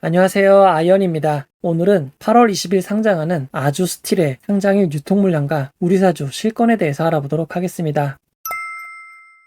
안녕하세요. 아이언입니다. 오늘은 8월 20일 상장하는 아주스틸의 상장일 유통물량과 우리사주 실권에 대해서 알아보도록 하겠습니다.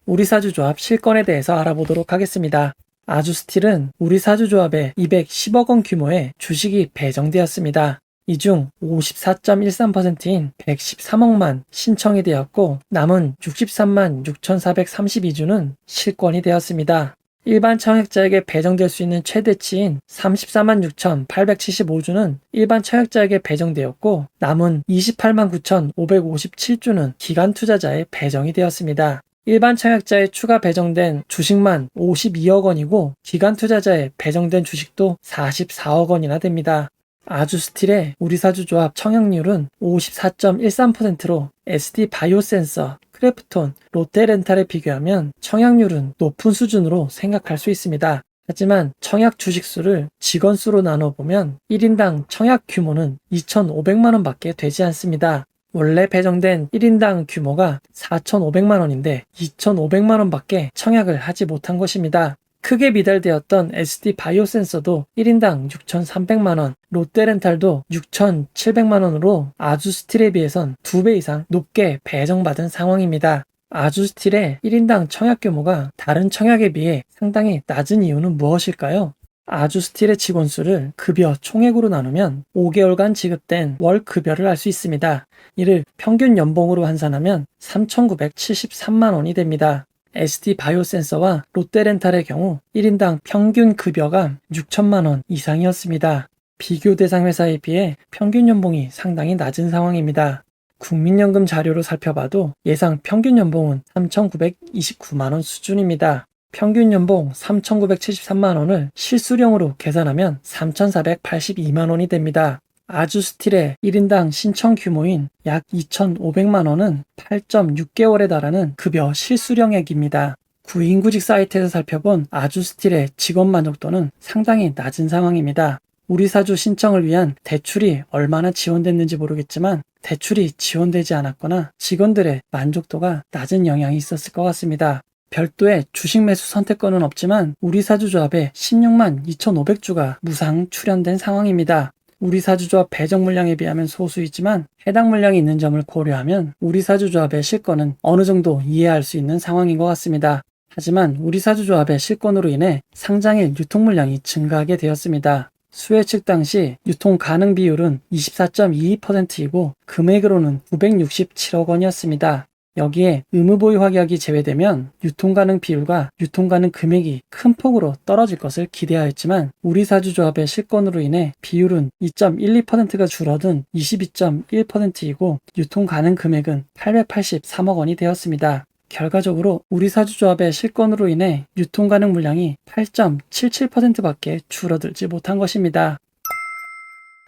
우리사주 조합 실권에 대해서 알아보도록 하겠습니다. 아주스틸은 우리사주 조합에 210억 원 규모의 주식이 배정되었습니다. 이 중 54.13%인 113억만 신청이 되었고 남은 63만 6,432주는 실권이 되었습니다. 일반 청약자에게 배정될 수 있는 최대치인 34만 6,875주는 일반 청약자에게 배정되었고 남은 28만 9,557주는 기관 투자자에 배정이 되었습니다. 일반 청약자에 추가 배정된 주식만 52억 원이고 기관 투자자에 배정된 주식도 44억 원이나 됩니다. 아주스틸의 우리사주 조합 청약률은 54.13%로 SD 바이오센서, 크래프톤, 롯데렌탈에 비교하면 청약률은 높은 수준으로 생각할 수 있습니다. 하지만 청약 주식수를 직원수로 나눠보면 1인당 청약 규모는 2,500만 원밖에 되지 않습니다. 원래 배정된 1인당 규모가 4,500만 원인데 2,500만 원밖에 청약을 하지 못한 것입니다. 크게 미달되었던 SD 바이오센서도 1인당 6,300만 원, 롯데렌탈도 6,700만 원으로 아주스틸에 비해선 2배 이상 높게 배정받은 상황입니다. 아주스틸의 1인당 청약 규모가 다른 청약에 비해 상당히 낮은 이유는 무엇일까요? 아주스틸의 직원수를 급여 총액으로 나누면 5개월간 지급된 월 급여를 알 수 있습니다. 이를 평균 연봉으로 환산하면 3,973만 원이 됩니다. SD 바이오센서와 롯데렌탈의 경우 1인당 평균 급여가 6천만 원 이상이었습니다. 비교 대상 회사에 비해 평균 연봉이 상당히 낮은 상황입니다. 국민연금 자료로 살펴봐도 예상 평균 연봉은 3,929만 원 수준입니다. 평균 연봉 3,973만 원을 실수령으로 계산하면 3,482만 원이 됩니다. 아주스틸의 1인당 신청 규모인 약 2,500만 원은 8.6개월에 달하는 급여 실수령액입니다. 구인구직 사이트에서 살펴본 아주스틸의 직원 만족도는 상당히 낮은 상황입니다. 우리사주 신청을 위한 대출이 얼마나 지원됐는지 모르겠지만 대출이 지원되지 않았거나 직원들의 만족도가 낮은 영향이 있었을 것 같습니다. 별도의 주식 매수 선택권은 없지만 우리사주 조합에 16만 2,500주가 무상 출연된 상황입니다. 우리사주 조합 배정 물량에 비하면 소수이지만 해당 물량이 있는 점을 고려하면 우리사주 조합의 실권은 어느 정도 이해할 수 있는 상황인 것 같습니다. 하지만 우리사주 조합의 실권으로 인해 상장일 유통 물량이 증가하게 되었습니다. 수혜측 당시 유통 가능 비율은 24.22%이고 금액으로는 967억 원이었습니다. 여기에 의무보유 확약이 제외되면 유통가능 비율과 유통가능 금액이 큰 폭으로 떨어질 것을 기대하였지만 우리사주 조합의 실권으로 인해 비율은 2.12%가 줄어든 22.1%이고 유통가능 금액은 883억 원이 되었습니다. 결과적으로 우리사주 조합의 실권으로 인해 유통가능 물량이 8.77%밖에 줄어들지 못한 것입니다.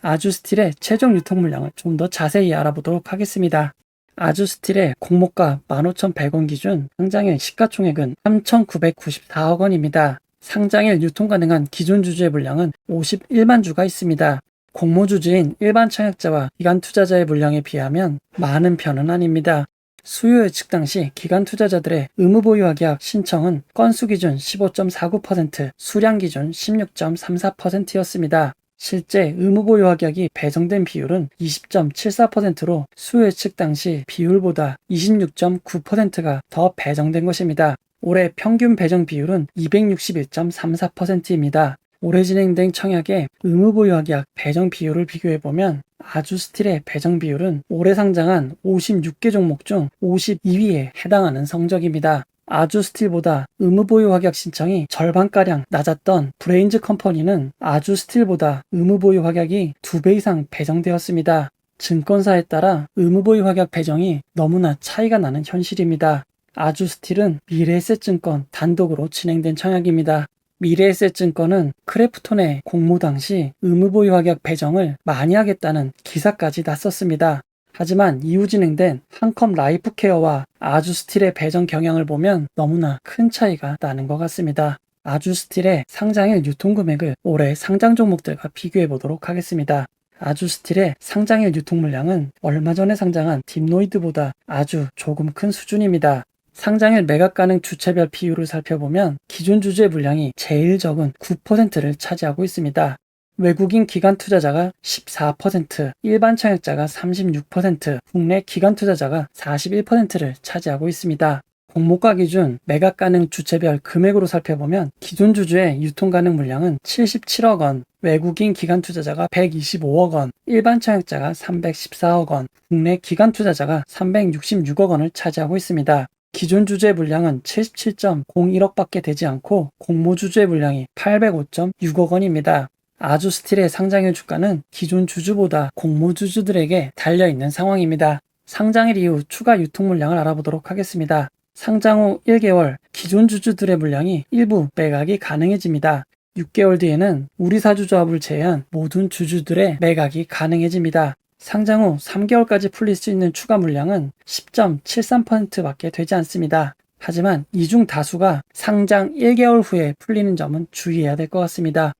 아주스틸의 최종 유통 물량을 좀 더 자세히 알아보도록 하겠습니다. 아주스틸의 공모가 15,100원 기준 상장일 시가총액은 3,994억 원입니다. 상장일 유통 가능한 기존 주주의 물량은 51만 주가 있습니다. 공모 주주인 일반 청약자와 기관 투자자의 물량에 비하면 많은 편은 아닙니다. 수요 예측 당시 기관 투자자들의 의무보유 확약 신청은 건수 기준 15.49%, 수량 기준 16.34%였습니다. 실제 의무보유 확약이 배정된 비율은 20.74%로 수요 예측 당시 비율보다 26.9%가 더 배정된 것입니다. 올해 평균 배정 비율은 261.34%입니다. 올해 진행된 청약의 의무보유 확약 배정 비율을 비교해보면 아주스틸의 배정 비율은 올해 상장한 56개 종목 중 52위에 해당하는 성적입니다. 아주스틸보다 의무보유 확약 신청이 절반가량 낮았던 브레인즈 컴퍼니는 아주스틸보다 의무보유 확약이 2배 이상 배정되었습니다. 증권사에 따라 의무보유 확약 배정이 너무나 차이가 나는 현실입니다. 아주스틸은 미래에셋증권 단독으로 진행된 청약입니다. 미래에셋증권은 크래프톤의 공모 당시 의무보유 확약 배정을 많이 하겠다는 기사까지 났었습니다. 하지만 이후 진행된 한컴 라이프케어와 아주스틸의 배정 경향을 보면 너무나 큰 차이가 나는 것 같습니다. 아주스틸의 상장일 유통금액을 올해 상장 종목들과 비교해 보도록 하겠습니다. 아주스틸의 상장일 유통 물량은 얼마 전에 상장한 딥노이드보다 아주 조금 큰 수준입니다. 상장일 매각 가능 주체별 비율을 살펴보면 기존 주주의 물량이 제일 적은 9%를 차지하고 있습니다. 외국인 기관 투자자가 14%, 일반 청약자가 36%, 국내 기관 투자자가 41%를 차지하고 있습니다. 공모가 기준 매각 가능 주체별 금액으로 살펴보면 기존 주주의 유통 가능 물량은 77억 원, 외국인 기관 투자자가 125억 원, 일반 청약자가 314억 원, 국내 기관 투자자가 366억 원을 차지하고 있습니다. 기존 주주의 물량은 77.01억밖에 되지 않고 공모 주주의 물량이 805.6억 원입니다. 아주스틸의 상장일 주가는 기존 주주보다 공모 주주들에게 달려있는 상황입니다. 상장일 이후 추가 유통 물량을 알아보도록 하겠습니다. 상장 후 1개월 기존 주주들의 물량이 일부 매각이 가능해집니다. 6개월 뒤에는 우리사주조합을 제외한 모든 주주들의 매각이 가능해집니다. 상장 후 3개월까지 풀릴 수 있는 추가 물량은 10.73%밖에 되지 않습니다. 하지만 이 중 다수가 상장 1개월 후에 풀리는 점은 주의해야 될 것 같습니다.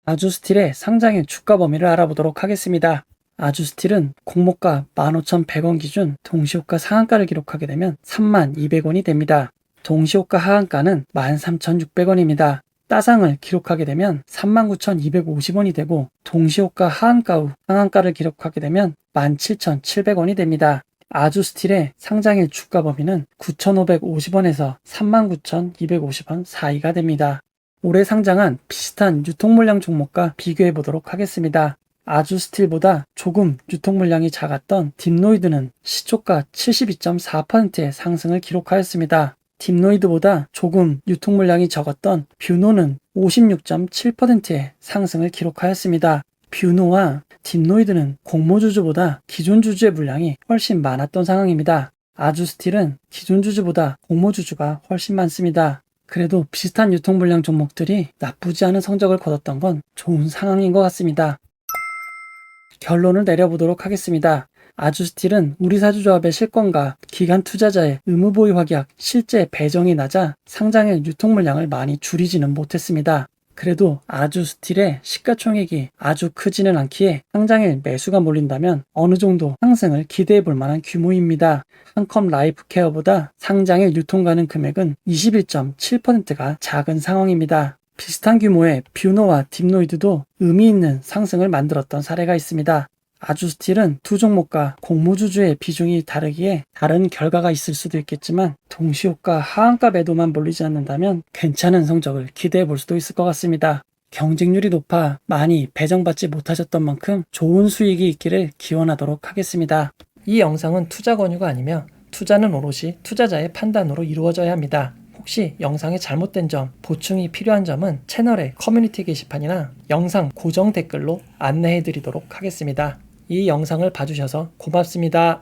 아주스틸의 상장일 주가 범위를 알아보도록 하겠습니다. 아주스틸은 공모가 15,100원 기준 동시호가 상한가를 기록하게 되면 32,200원이 됩니다. 동시호가 하한가는 13,600원입니다. 따상을 기록하게 되면 39,250원이 되고 동시호가 하한가 후 상한가를 기록하게 되면 17,700원이 됩니다. 아주스틸의 상장일 주가 범위는 9,550원에서 39,250원 사이가 됩니다. 올해 상장한 비슷한 유통물량 종목과 비교해 보도록 하겠습니다. 아주스틸보다 조금 유통물량이 작았던 딥노이드는 시초가 72.4%의 상승을 기록하였습니다. 딥노이드보다 조금 유통물량이 적었던 뷰노는 56.7%의 상승을 기록하였습니다. 뷰노와 딥노이드는 공모주주보다 기존 주주의 물량이 훨씬 많았던 상황입니다. 아주스틸은 기존 주주보다 공모주주가 훨씬 많습니다. 그래도 비슷한 유통물량 종목들이 나쁘지 않은 성적을 거뒀던 건 좋은 상황인 것 같습니다. 결론을 내려보도록 하겠습니다. 아주스틸은 우리사주조합의 실권과 기관 투자자의 의무보유 확약, 실제 배정이 낮아 상장의 유통물량을 많이 줄이지는 못했습니다. 그래도 아주스틸의 시가총액이 아주 크지는 않기에 상장일 매수가 몰린다면 어느 정도 상승을 기대해 볼 만한 규모입니다. 한컴 라이프케어보다 상장일 유통 가능 금액은 21.7%가 작은 상황입니다. 비슷한 규모의 뷰노와 딥노이드도 의미 있는 상승을 만들었던 사례가 있습니다. 아주스틸은 두 종목과 공모주주의 비중이 다르기에 다른 결과가 있을 수도 있겠지만 동시호가 하한가 매도만 몰리지 않는다면 괜찮은 성적을 기대해 볼 수도 있을 것 같습니다. 경쟁률이 높아 많이 배정받지 못하셨던 만큼 좋은 수익이 있기를 기원하도록 하겠습니다. 이 영상은 투자 권유가 아니며 투자는 오롯이 투자자의 판단으로 이루어져야 합니다. 혹시 영상에 잘못된 점, 보충이 필요한 점은 채널의 커뮤니티 게시판이나 영상 고정 댓글로 안내해 드리도록 하겠습니다. 이 영상을 봐주셔서 고맙습니다.